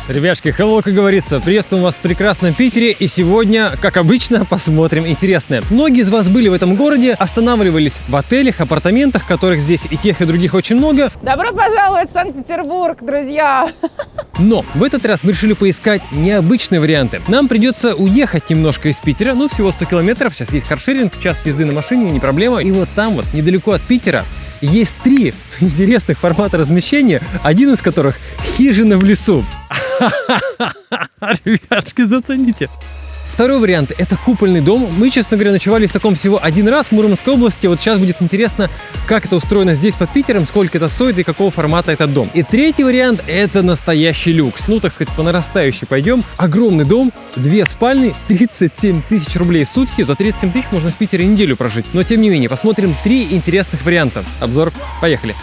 Ребяшки, hello, как говорится, приветствуем вас в прекрасном Питере, и сегодня, как обычно, посмотрим интересное. Многие из вас были в этом городе, останавливались в отелях, апартаментах, которых здесь и тех, и других очень много. Добро пожаловать в Санкт-Петербург, друзья! Но в этот раз мы решили поискать необычные варианты. Нам придется уехать немножко из Питера, ну всего 100 километров, сейчас есть каршеринг, час езды на машине, не проблема. И вот там вот, недалеко от Питера, есть 3 интересных формата размещения, один из которых хижина в лесу. Ребятушки, зацените. Второй вариант – это купольный дом. Мы, честно говоря, ночевали в таком всего один раз в Мурманской области. Вот сейчас будет интересно, как это устроено здесь под Питером, сколько это стоит и какого формата этот дом. И третий вариант – это настоящий люкс. Ну, так сказать, по нарастающей пойдем. Огромный дом, 2 спальни, 37 тысяч рублей в сутки. За 37 тысяч можно в Питере неделю прожить. Но, тем не менее, посмотрим 3 интересных варианта. Обзор, поехали.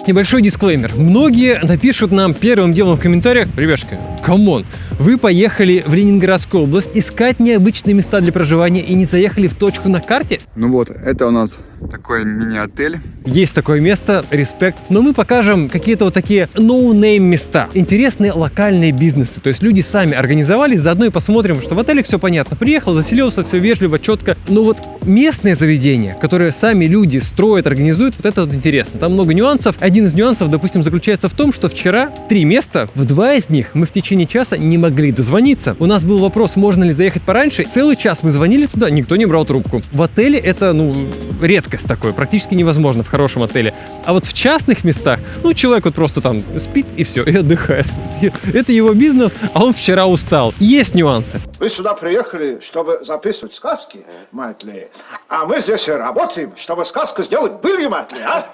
Небольшой дисклеймер. Многие напишут нам первым делом в комментариях: ребяшки, камон, вы поехали в Ленинградскую область искать необычные места для проживания и не заехали в точку на карте? Ну вот, это у нас такой мини-отель. Есть такое место, респект. Но мы покажем какие-то вот такие no-name места. Интересные локальные бизнесы. То есть люди сами организовались, заодно и посмотрим, что в отеле все понятно. Приехал, заселился, все вежливо, четко. Но вот местные заведения, которые сами люди строят, организуют, вот это вот интересно. Там много нюансов. Один из нюансов, допустим, заключается в том, что вчера 3 места, в 2 из них мы в течение часа не могли дозвониться. У нас был вопрос, можно ли заехать пораньше. Целый час мы звонили туда, никто не брал трубку. В отеле это, редкость такое, практически невозможно в хорошем отеле. А вот в частных местах, человек вот просто там спит и все, и отдыхает. Это его бизнес, а он вчера устал. Есть нюансы. Вы сюда приехали, чтобы записывать сказки, Мэтли, а мы здесь работаем, чтобы сказку сделать были, Мэтли, а?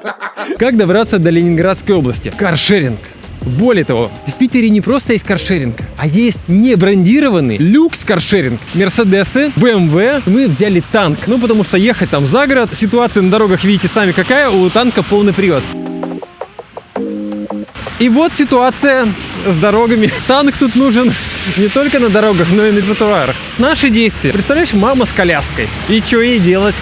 Как добраться до Ленинградской области? Каршеринг. Более того, в Питере не просто есть каршеринг, а есть не брендированный люкс-каршеринг. Мерседесы, БМВ, мы взяли танк. Потому что ехать там за город, ситуация на дорогах, видите сами какая, у танка полный привод. И вот ситуация с дорогами. Танк тут нужен не только на дорогах, но и на тротуарах. Наши действия. Представляешь, мама с коляской. И что ей делать?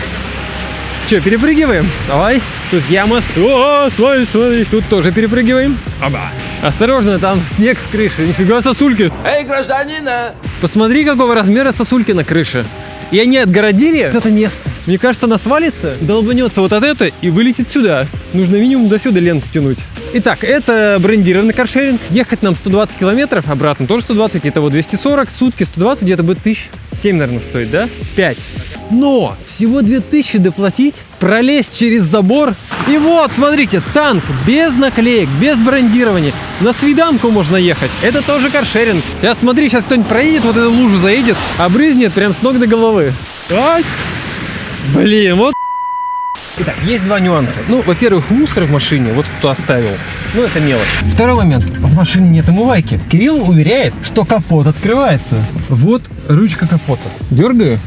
Че, перепрыгиваем? Давай. Тут яма. О, смотри. Тут тоже перепрыгиваем. Оба. Осторожно, там снег с крыши. Нифига сосульки. Эй, гражданина! Посмотри, какого размера сосульки на крыше. И они отгородили это место. Мне кажется, она свалится, долбанется вот от этого и вылетит сюда. Нужно минимум до сюда ленту тянуть. Итак, это брендированный каршеринг. Ехать нам 120 километров, обратно тоже 120, итого 240. Сутки 120, где-то будет 1007, наверное, стоит, да? 5. Но всего 2000 доплатить, пролезть через забор. И вот, смотрите, танк без наклеек, без брендирования. На свиданку можно ехать. Это тоже каршеринг. Сейчас смотри, сейчас кто-нибудь проедет, вот эту лужу заедет, обрызнет прям с ног до головы. Ай! Блин, вот. Итак, есть 2 нюанса. Во-первых, мусор в машине, вот кто оставил. Это мелочь. Второй момент. В машине нет омывайки. Кирилл уверяет, что капот открывается. Вот ручка капота. Дергаю.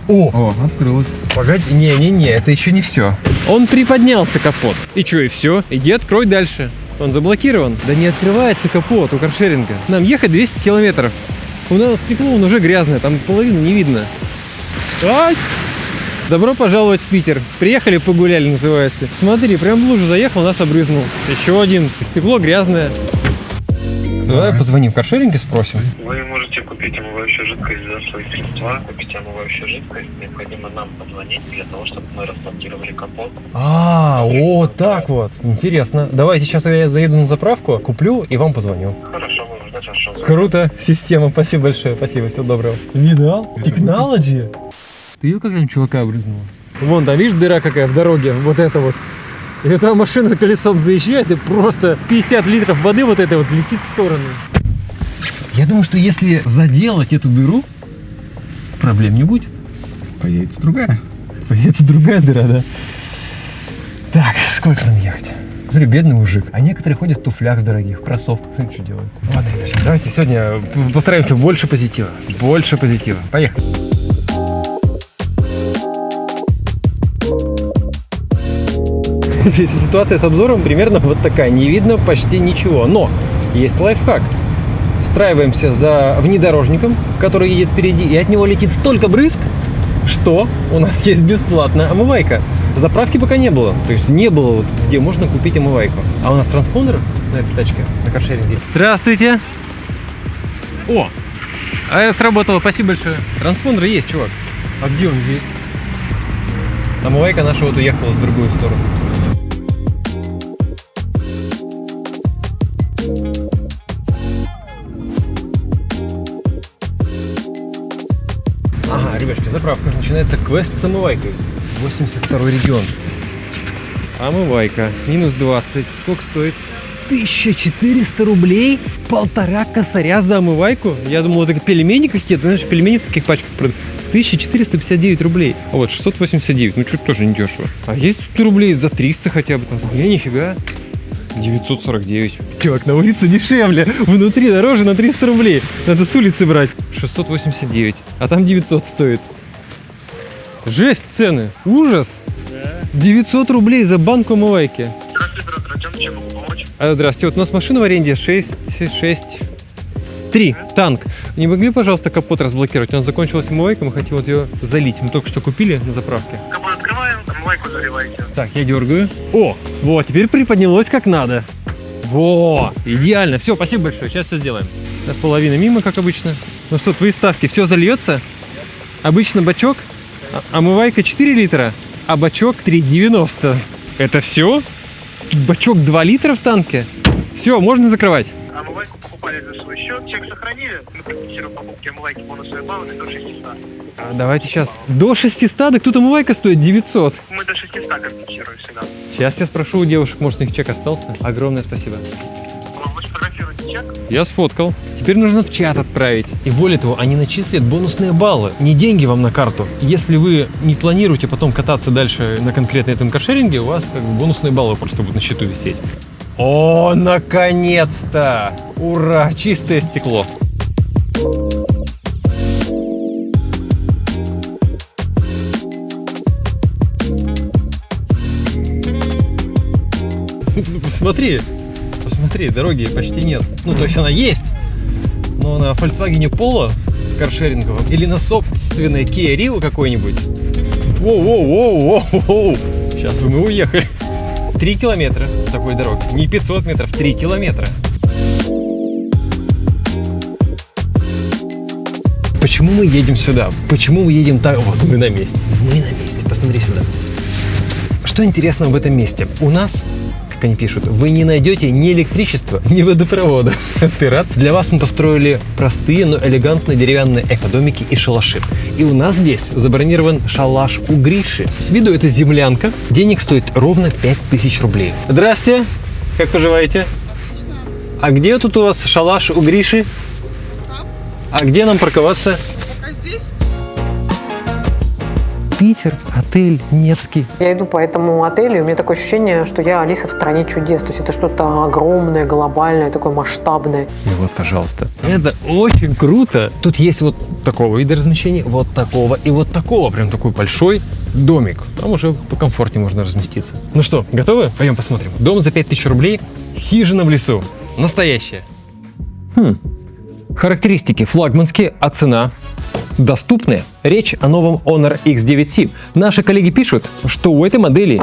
О, открылась. Погоди, не, это еще не все. Он приподнялся, капот. И что, и все? Иди открой дальше. Он заблокирован. Да не открывается капот у каршеринга. Нам ехать 200 километров. У нас стекло, он уже грязное, там половину не видно. Ай! Добро пожаловать в Питер. Приехали, погуляли, называется. Смотри, прям в лужу заехал, нас обрызнул. Еще один. Стекло грязное. Давай позвоним в каршеринг и спросим. Вы можете купить омывающую жидкость за свои средства. Купить омывающую жидкость. Необходимо нам позвонить для того, чтобы мы размонтировали капот. Вот так вот. Интересно. Давайте сейчас я заеду на заправку, куплю и вам позвоню. Хорошо, мы ждать вашего звонка. Круто. Система. Спасибо большое. Спасибо. Всего доброго. Видал? Технологи. Ты ее как-нибудь чувака обрызнула? Вон там, видишь, дыра какая в дороге? Вот это вот. И эта машина колесом заезжает, и просто 50 литров воды вот этой вот летит в сторону. Я думаю, что если заделать эту дыру, проблем не будет. Появится другая. Появится другая дыра, да. Так, сколько нам ехать? Смотри, бедный мужик. А некоторые ходят в туфлях дорогих, в кроссовках. Смотри, что делается. Ладно, ребята, давайте сегодня постараемся больше позитива. Больше позитива. Поехали. Здесь ситуация с обзором примерно вот такая. Не видно почти ничего. Но есть лайфхак. Встраиваемся за внедорожником, который едет впереди, и от него летит столько брызг, что у нас есть бесплатная омывайка. Заправки пока не было. То есть не было, вот, где можно купить омывайку. А у нас транспондер на этой тачке, на каршеринге. Здравствуйте. О, сработало, спасибо большое. Транспондер есть, чувак. А где он есть? Омывайка наша вот уехала в другую сторону. Ага, ребятки, заправка. Начинается квест с омывайкой. 82-й регион. Омывайка. Минус 20. Сколько стоит? 1400 рублей? 1,5 косаря за омывайку? Я думал, это пельмени какие-то. Знаешь, пельмени в таких пачках продают. 1459 рублей. А вот 689. Ну, чуть тоже не дешево. А есть тут рублей за 300 хотя бы там? Нифига. 949. Чувак, на улице дешевле. Внутри дороже на 300 рублей. Надо с улицы брать. 689. А там 900 стоит. Жесть цены. Ужас. 900 рублей за банку омывайки. Здравствуйте, брат, Артем, чем могу помочь? Здравствуйте. Вот у нас машина в аренде 663. Танк. Не могли, пожалуйста, капот разблокировать? У нас закончилась омывайка, мы хотим вот ее залить. Мы только что купили на заправке. Капот открываем, омывайку заливайте. Так, я дергаю. О, вот, теперь приподнялось как надо. Во, идеально. Все, спасибо большое. Сейчас все сделаем. Так, половина мимо, как обычно. Ну что, твои ставки, все зальется? Обычно бачок, омывайка 4 литра, а бачок 3,90. Это все? Бачок 2 литра в танке? Все, можно закрывать. Омывайку покупали за свой счет, чек сохранили. Мы компенсируем покупки омывайки бонусовые баллы до 600. Давайте сейчас. До 600? Да тут омывайка стоит 900. Мы до 600 компенсируем всегда. Сейчас я спрошу у девушек, может, у них чек остался. Огромное спасибо. Вы сфотографируете чек? Я сфоткал. Теперь нужно в чат отправить. И более того, они начислят бонусные баллы. Не деньги вам на карту. Если вы не планируете потом кататься дальше на конкретно этом каршеринге, у вас как бы бонусные баллы просто будут на счету висеть. О, наконец-то! Ура! Чистое стекло. Посмотри, посмотри, дороги почти нет. Ну, то есть она есть, но на Volkswagen Polo каршеринговом или на собственной Kia Rio какой-нибудь. Воу-воу-воу-воу-воу. Сейчас бы мы уехали. 3 километра такой дороги. Не 500 метров, 3 километра. Почему мы едем сюда? Почему мы едем так? Вот мы на месте. Мы на месте. Посмотри сюда. Что интересного в этом месте? У нас, как они пишут, вы не найдете ни электричества, ни водопровода. Ты рад? Для вас мы построили простые, но элегантные деревянные экодомики и шалаши. И у нас здесь забронирован шалаш у Гриши. С виду это землянка. Денег стоит ровно 5000 рублей. Здрасте. Как поживаете? А где тут у вас шалаш у Гриши? А где нам парковаться? Пока здесь. Питер, отель Невский. Я иду по этому отелю, и у меня такое ощущение, что я Алиса в стране чудес. То есть это что-то огромное, глобальное, такое масштабное. И вот, пожалуйста. Это очень круто. Тут есть вот такого вида размещения, вот такого и вот такого. Прям такой большой домик. Там уже покомфортнее можно разместиться. Ну что, готовы? Пойдем посмотрим. Дом за 5000 рублей. Хижина в лесу. Настоящая. Характеристики флагманские, а цена доступная. Речь о новом Honor X9C. Наши коллеги пишут, что у этой модели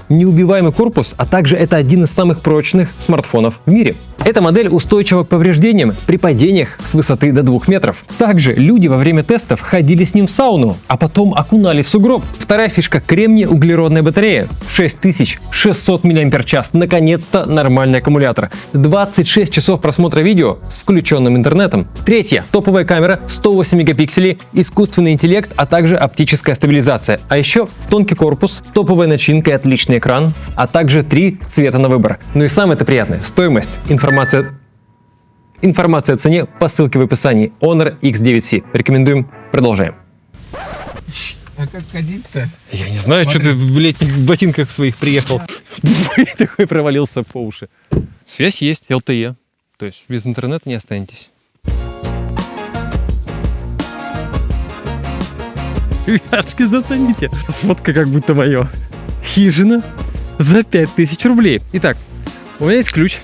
неубиваемый корпус, а также это один из самых прочных смартфонов в мире. Эта модель устойчива к повреждениям при падениях с высоты до 2 метров. Также люди во время тестов ходили с ним в сауну, а потом окунали в сугроб. Вторая фишка – кремний-углеродная батарея. 6600 мАч. Наконец-то нормальный аккумулятор. 26 часов просмотра видео с включенным интернетом. Третья – топовая камера 108 мегапикселей, искусственный интеллект, а также оптическая стабилизация. А еще тонкий корпус, топовая начинка и отличный экран, а также 3 цвета на выбор. Ну и самое-то приятное – стоимость. Информация о цене по ссылке в описании. Honor X9C. Рекомендуем. Продолжаем. А как ходить-то? Я не знаю, что ты в летних ботинках своих приехал. Такой провалился по уши. Связь есть, LTE. То есть без интернета не останетесь. Ребятушки, зацените. Сфотка как будто мое. Хижина за 5000 рублей. Итак, у меня есть ключ.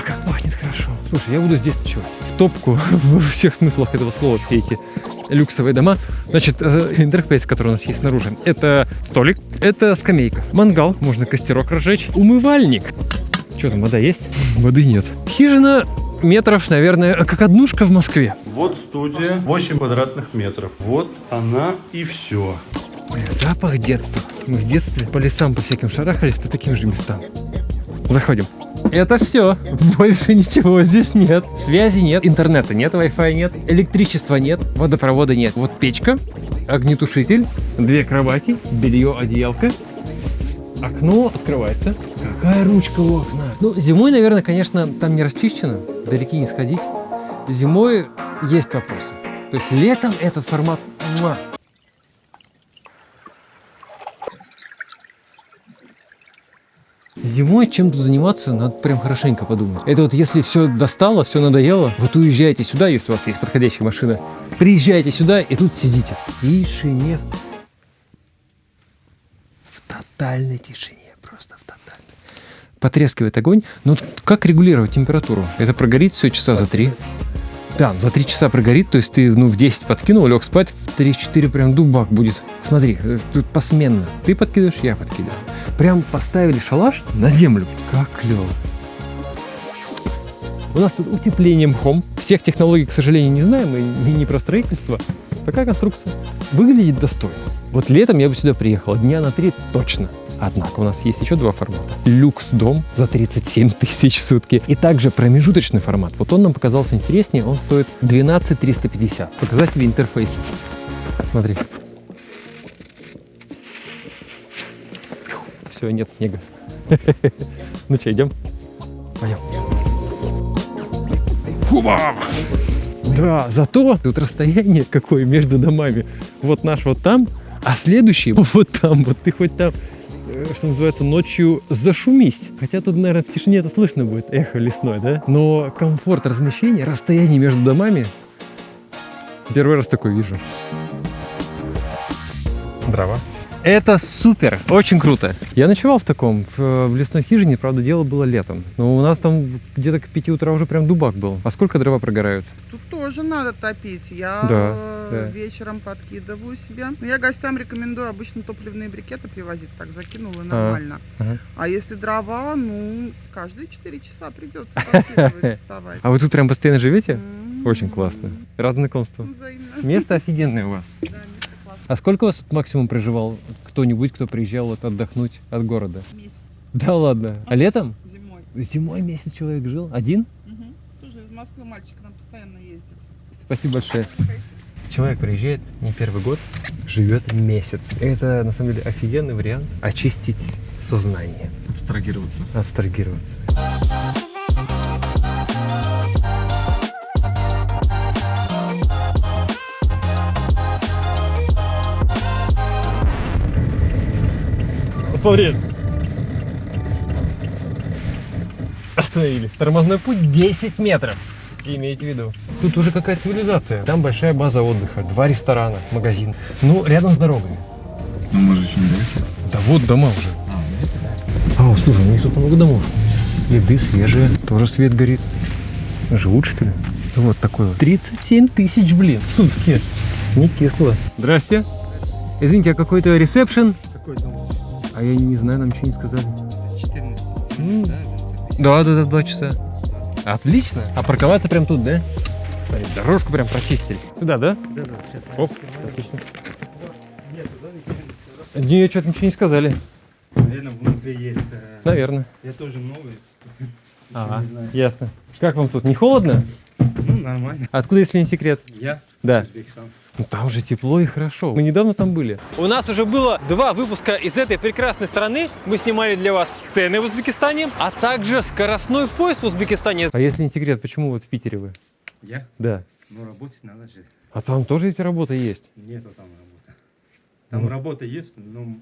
Как пахнет хорошо. Слушай, я буду здесь ночевать. В топку, во всех смыслах этого слова, все эти люксовые дома. Значит, интерфейс, который у нас есть снаружи, это столик, это скамейка, мангал, можно костерок разжечь, умывальник. Что там, вода есть? Воды нет. Хижина метров, наверное, как однушка в Москве. Вот студия, 8 квадратных метров. Вот она и все. Блин, запах детства. Мы в детстве по лесам, по всяким шарахались, по таким же местам. Заходим. Это все. Больше ничего здесь нет. Связи нет, интернета нет, Wi-Fi нет, электричества нет, водопровода нет. Вот печка, огнетушитель, 2 кровати, белье, одеялка. Окно открывается. Какая ручка у окна? Ну, зимой, наверное, конечно, там не расчищено. Далеки не сходить. Зимой есть вопросы. То есть летом этот формат... Муа. Зимой чем тут заниматься, надо прям хорошенько подумать. Это вот если все достало, все надоело, вот уезжайте сюда, если у вас есть подходящая машина, приезжайте сюда и тут сидите в тишине. В тотальной тишине, просто в тотальной. Потрескивает огонь, но как регулировать температуру? Это прогорит все часа за 3. Да, за 3 часа прогорит, то есть ты в 10 подкинул, лег спать, в 3-4 прям дубак будет. Смотри, тут посменно. Ты подкидываешь, я подкидываю. Прям поставили шалаш на землю. Как клево. У нас тут утепление мхом. Всех технологий, к сожалению, не знаем, и не про строительство. Такая конструкция. Выглядит достойно. Вот летом я бы сюда приехал, дня на 3 точно. Однако у нас есть еще 2 формата. Люкс-дом за 37 тысяч в сутки. И также промежуточный формат. Вот он нам показался интереснее. Он стоит 12 350. Показать тебе интерфейс. Смотри. Все, нет снега. Ну что, идем? Пойдем. Хуба! Да, зато тут расстояние какое между домами. Вот наш вот там, а следующий вот там. Вот ты хоть там, что называется, ночью зашумись. Хотя тут, наверное, в тишине это слышно будет, эхо лесное, да? Но комфорт размещения, расстояние между домами, первый раз такой вижу. Дрова. Это супер, очень круто. Я ночевал в таком, в лесной хижине, правда, дело было летом. Но у нас там где-то к 5 утра уже прям дубак был. А сколько дрова прогорают? Тут тоже надо топить. Я вечером подкидываю себе. Но я гостям рекомендую обычно топливные брикеты привозить. Так закинула нормально. А если дрова, ну, каждые 4 часа придется подкидывать, вставать. А вы тут прям постоянно живете? Очень классно. Рад знакомству. Взаимно. Место офигенное у вас. Да, место классное. А сколько у вас максимум проживал кто-нибудь, кто приезжал вот отдохнуть от города? Месяц. Да ладно. А летом? Зимой. Зимой месяц человек жил? Один? Угу. Тоже из Москвы мальчик к нам постоянно ездит. Спасибо большое. Человек приезжает не первый год, живет месяц. Это, на самом деле, офигенный вариант очистить сознание. Абстрагироваться. Абстрагироваться. Смотри. Остановились. Тормозной путь 10 метров. Имейте в виду. Тут уже какая цивилизация. Там большая база отдыха, 2 ресторана, магазин. Ну, рядом с дорогой. Ну, мы же еще не доехали. Да вот дома уже. А, слушай, у них тут много домов. Следы свежие, тоже свет горит. Живут, что ли? Вот такой вот. 37 тысяч, блин, в сутки. Не кисло. Здрасте. Извините, а какой-то ресепшн? Какой дом? А я не знаю, нам ничего не сказали. 14. Да, 2 часа. Отлично. А парковаться прям тут, да? Дорожку прям прочистили. Сюда, да? Да, сейчас. Оп, отлично. Нет, что-то ничего не сказали. Наверное, внутри есть. Наверное. Я тоже новый. Ага, Не знаю. ясно. Как вам тут? Не холодно? Ну, нормально. Откуда, если не секрет? Я? Да. Узбекистан. Ну, там же тепло и хорошо. Мы недавно там были. У нас уже было 2 выпуска из этой прекрасной страны. Мы снимали для вас цены в Узбекистане, а также скоростной поезд в Узбекистане. А если не секрет, почему вот в Питере вы? Я? Да. Ну, работать надо же. А там тоже ведь работа есть. Нету там работы. Там работа есть, но,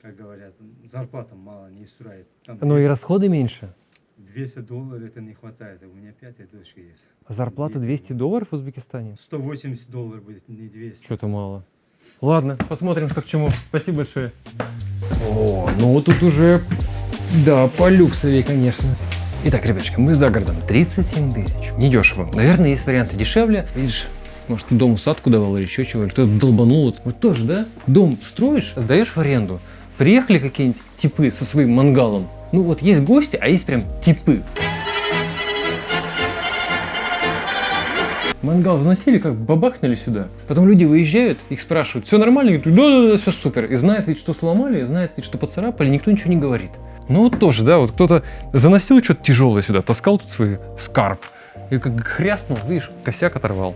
как говорят, зарплата мало, не устраивает. Там Но и расходы меньше. $200 это не хватает. У меня 5 дочка есть. Зарплата $200 в Узбекистане? $180 будет, не 200. Что-то мало. Ладно, посмотрим, что к чему. Спасибо большое. О, ну тут уже, да, полюксовее, конечно. Итак, ребяточки, мы за городом. 37 тысяч. Недешево. Наверное, есть варианты дешевле. Видишь, Может, ты дом усадку давал или еще чего, или кто-то долбанул. Вот тоже, да? Дом строишь, сдаешь в аренду. Приехали какие-нибудь типы со своим мангалом. Ну вот есть гости, а есть прям типы. Мангал заносили, как бабахнули сюда. Потом люди выезжают, их спрашивают, все нормально? Говорят, да, все супер. И знает ведь, что сломали, знает ведь, что поцарапали, никто ничего не говорит. Ну вот тоже, да, вот кто-то заносил что-то тяжелое сюда, таскал тут свой скарб. И как хряснул, видишь, косяк оторвал.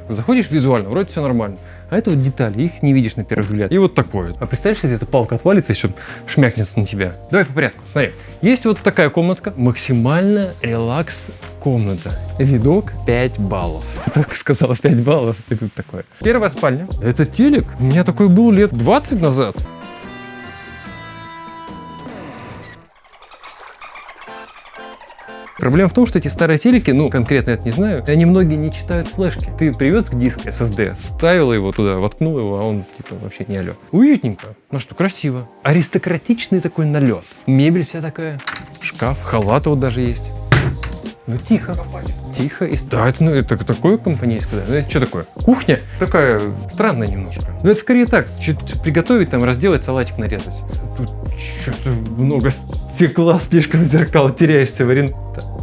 Заходишь визуально, вроде все нормально. А это вот детали, их не видишь на первый взгляд. И вот такое вот. А представляешь, если эта палка отвалится, еще шмякнется на тебя. Давай по порядку, смотри. Есть вот такая комнатка, максимально релакс комната. Видок 5 баллов. Так сказала 5 баллов, и тут такое. Первая спальня. Это телек. У меня такой был лет 20 назад. Проблема в том, что эти старые телеки, ну, конкретно это не знаю, они многие не читают флешки. Ты привез диск SSD, ставил его туда, воткнул его, а он, типа, вообще не алё. Уютненько. Ну что, красиво. Аристократичный такой налет. Мебель вся такая. Шкаф, халаты вот даже есть. Ну, тихо. Тихо. Да, это такое компанейское, да? Это что такое? Кухня такая странная немножко. Ну, это скорее так, что-то приготовить, там, разделать, салатик нарезать. Тут что-то много стекла, слишком зеркал, теряешься в ориентации.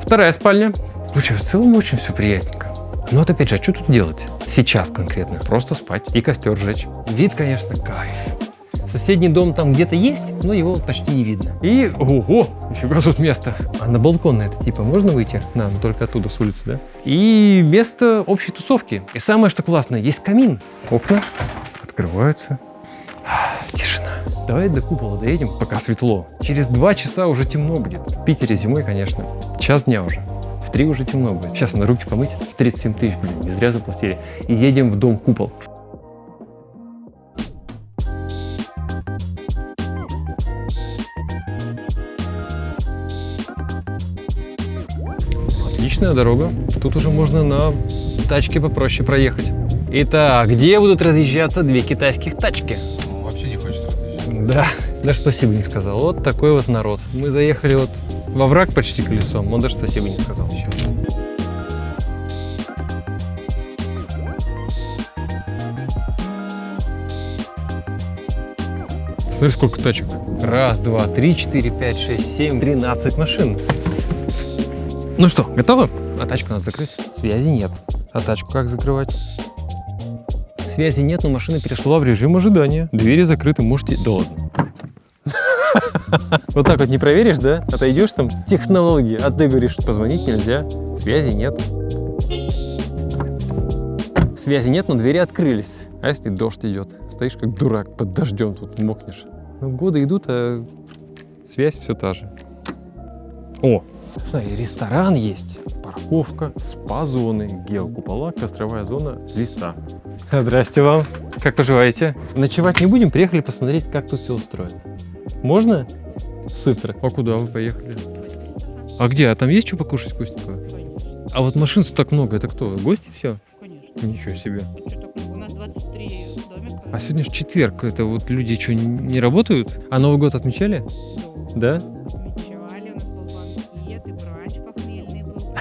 Вторая спальня. Слушай, в целом очень все приятненько. Но вот опять же, а что тут делать? Сейчас конкретно. Просто спать и костер жечь. Вид, конечно, кайф. Соседний дом там где-то есть, но его почти не видно. И, ого, нифига тут место. А на балкон на это типа можно выйти? Нам только оттуда, с улицы, да? И место общей тусовки. И самое, что классное, есть камин. Окна открываются. Тишина. Давай до купола доедем, пока светло. Через 2 часа уже темно будет. В Питере зимой, конечно. Час дня уже. В 3 уже темно будет. Сейчас надо руки помыть. 37 тысяч, блин, не зря заплатили. И едем в дом купол. Отличная дорога. Тут уже можно на тачке попроще проехать. Итак, где будут разъезжаться 2 китайских тачки? Он вообще не хочет разъезжаться. Да, даже спасибо не сказал. Вот такой вот народ. Мы заехали вот во враг почти колесом, он даже спасибо не сказал еще. Смотри, сколько тачек. 1, 2, 3, 4, 5, 6, 7, 13 машин. Ну что, готовы? А тачку надо закрыть. Связи нет. А тачку как закрывать? Связи нет, но машина перешла в режим ожидания. Двери закрыты, можете... Да ладно. Вот так вот не проверишь, да? Отойдешь там, технологии, а ты говоришь, позвонить нельзя, связи нет. Связи нет, но двери открылись. А если дождь идет? Стоишь как дурак под дождем, тут мокнешь. Ну, годы идут, а связь все та же. О, смотри, ресторан есть, парковка, спа-зоны, геокупола, костровая зона, леса. Здрасте вам. Как поживаете? Ночевать не будем, приехали посмотреть, как тут все устроено. Можно? Супер. А куда вы поехали? А где? А там есть что покушать вкусненького? А вот машин так много, это кто? Гости все? Конечно. Ничего себе. У нас 23 домика. А сегодня же четверг, это вот люди что, не работают? А Новый год отмечали? Да? Отмечали, у нас был банкет и бранч похмельный был.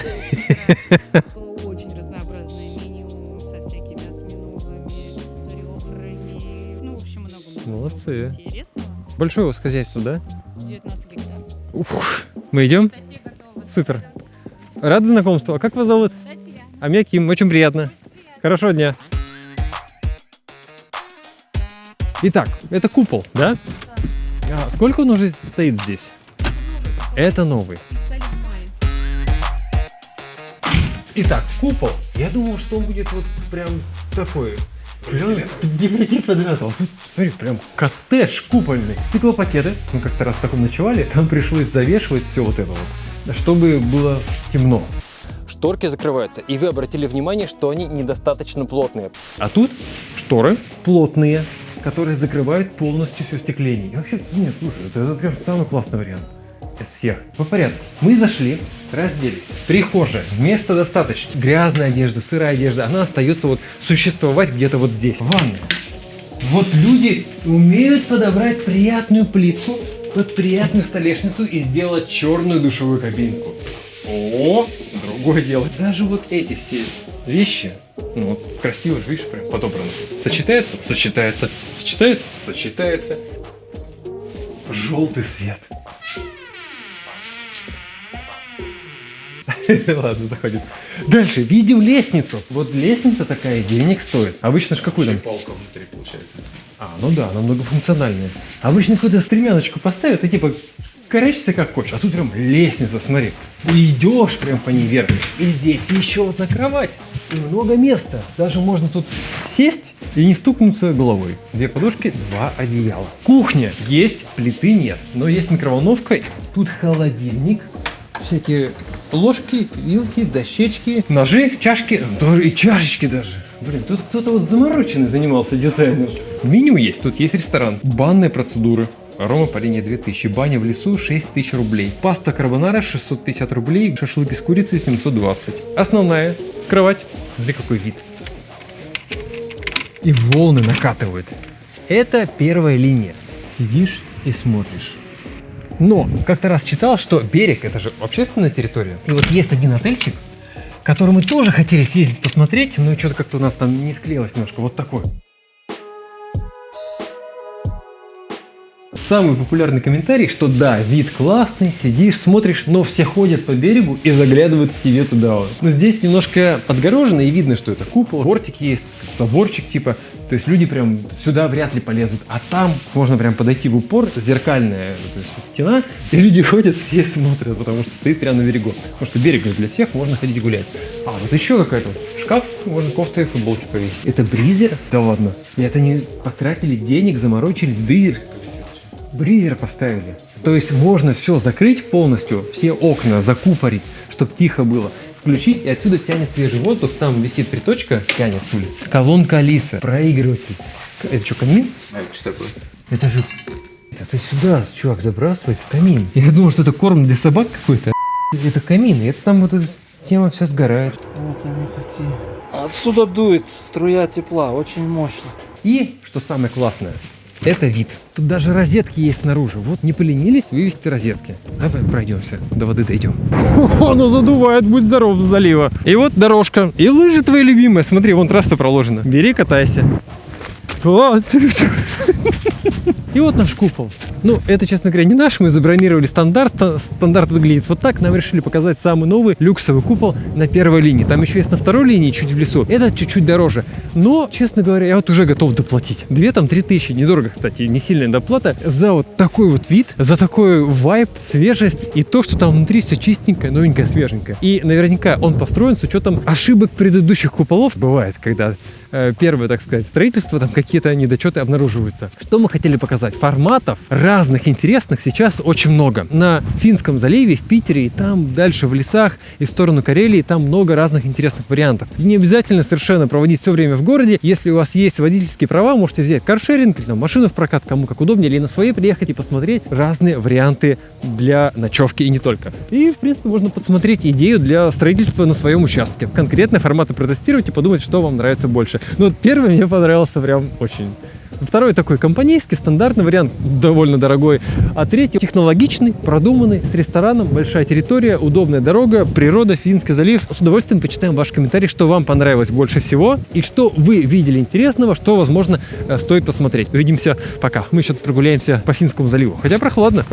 Было очень разнообразное меню со всякими осьминогами, с ребрами. Ну, в общем, много. Молодцы. Интересного. Большое у вас хозяйство, да? 19 гектар. Ух. Мы идем? Анастасия готова. Супер. Рад знакомству. А как вас зовут? Татьяна. А меня Ким. Очень приятно. Хорошего дня. Итак, это купол, да? А сколько он уже стоит здесь? Это новый. Стали в мае. Итак, купол. Я думал, что он будет вот прям такой. 9 квадратов. Тут, смотри, прям коттедж купольный. Стеклопакеты. Мы как-то раз в таком ночевали. Там пришлось завешивать все вот это вот, чтобы было темно. Шторки закрываются, и вы обратили внимание, что они недостаточно плотные. А тут шторы плотные, которые закрывают полностью все остекление. И вообще, нет, слушай, это прям самый классный вариант из всех. По порядку. Мы зашли, разделись. Прихожая. Места достаточно. Грязная одежда, сырая одежда, она остается вот существовать где-то вот здесь. Ванная. Вот люди умеют подобрать приятную плитку под приятную столешницу и сделать черную душевую кабинку. О, другое дело. Даже вот эти все вещи, ну вот красиво, видишь, прям подобрано. Сочетается, сочетается, сочетается, сочетается. Желтый свет. Ладно, заходит. Дальше видим лестницу. Вот лестница такая денег стоит. Обычно ж какую там? Полка внутри получается. Ну да, она многофункциональная. Обычно какую-то стремяночку поставят и типа корячишься как хочешь. А тут прям лестница, смотри. И идешь прям по ней вверх. И здесь еще вот на кровать. И много места. Даже можно тут сесть и не стукнуться головой. 2 подушки, 2 одеяла. Кухня. Есть, плиты нет. Но есть микроволновка. Тут холодильник. Всякие ложки, вилки, дощечки, ножи, чашки, даже и чашечки даже. Блин, тут кто-то вот замороченный занимался дизайном. Меню есть, тут есть ресторан. Банные процедуры. Рома по линии 2000. Баня в лесу 6000 рублей. Паста карбонара 650 рублей. Шашлык из курицы 720. Основная кровать. Смотри, какой вид. И волны накатывают. Это первая линия. Сидишь и смотришь. Но как-то раз читал, что берег — это же общественная территория. И вот есть один отельчик, который мы тоже хотели съездить посмотреть, но что-то как-то у нас там не склеилось немножко. Вот такой. Самый популярный комментарий, что да, вид классный, сидишь, смотришь, но все ходят по берегу и заглядывают к тебе туда. Но здесь немножко отгорожено и видно, что это купол, бортик есть, заборчик типа. То есть люди прям сюда вряд ли полезут. А там можно прям подойти в упор, зеркальная то есть стена, и люди ходят все смотрят, потому что стоит прямо на берегу. Потому что берег для всех, можно ходить гулять. А вот еще какой-то шкаф, можно кофты и футболки повесить. Это бризер? Да ладно. И это не потратили денег, заморочились, бризер поставили. То есть можно все закрыть полностью, все окна закупорить, чтобы тихо было. Включить, и отсюда тянет свежий воздух. Там висит приточка, тянет с улицы. Колонка Алиса, проигрыватель. Это что, камин? А это что такое? Это же... Это сюда, чувак, забрасывать в камин. Я думал, что это корм для собак какой-то. Это камин, и это там вот эта тема вся сгорает. Вот они такие. Отсюда дует струя тепла, очень мощно. И, что самое классное, это вид. Тут даже розетки есть снаружи. Вот не поленились вывести розетки. Давай пройдемся, до воды дойдем. Оно задувает, будь здоров, с залива. И вот дорожка. И лыжи твои любимые. Смотри, вон трасса проложена. Бери, катайся. И вот наш купол. Ну, это, честно говоря, не наш. Мы забронировали стандарт. Стандарт выглядит вот так. Нам решили показать самый новый люксовый купол на первой линии. Там еще есть на второй линии, чуть в лесу. Это чуть-чуть дороже. Но, честно говоря, я вот уже готов доплатить. 2-3 тысячи. Недорого, кстати, не сильная доплата. За вот такой вот вид, за такой вайб, свежесть. И то, что там внутри все чистенькое, новенькое, свеженькое. И наверняка он построен с учетом ошибок предыдущих куполов. Бывает, когда первое, так сказать, строительство, там какие-то недочеты обнаруживаются. Что мы хотели показать? Форматов разных интересных сейчас очень много. На Финском заливе, в Питере, и там дальше в лесах, и в сторону Карелии, там много разных интересных вариантов. И не обязательно совершенно проводить все время в городе. Если у вас есть водительские права, можете взять каршеринг или там, машину в прокат, кому как удобнее, или на своей приехать и посмотреть разные варианты для ночевки и не только. И, в принципе, можно подсмотреть идею для строительства на своем участке. Конкретные форматы протестировать и подумать, что вам нравится больше. Но вот первый мне понравился прям очень. Второй такой компанейский, стандартный вариант, довольно дорогой. А третий технологичный, продуманный, с рестораном, большая территория, удобная дорога, природа, Финский залив. С удовольствием почитаем ваши комментарии, что вам понравилось больше всего и что вы видели интересного, что, возможно, стоит посмотреть. Увидимся, пока. Мы еще прогуляемся по Финскому заливу. Хотя прохладно.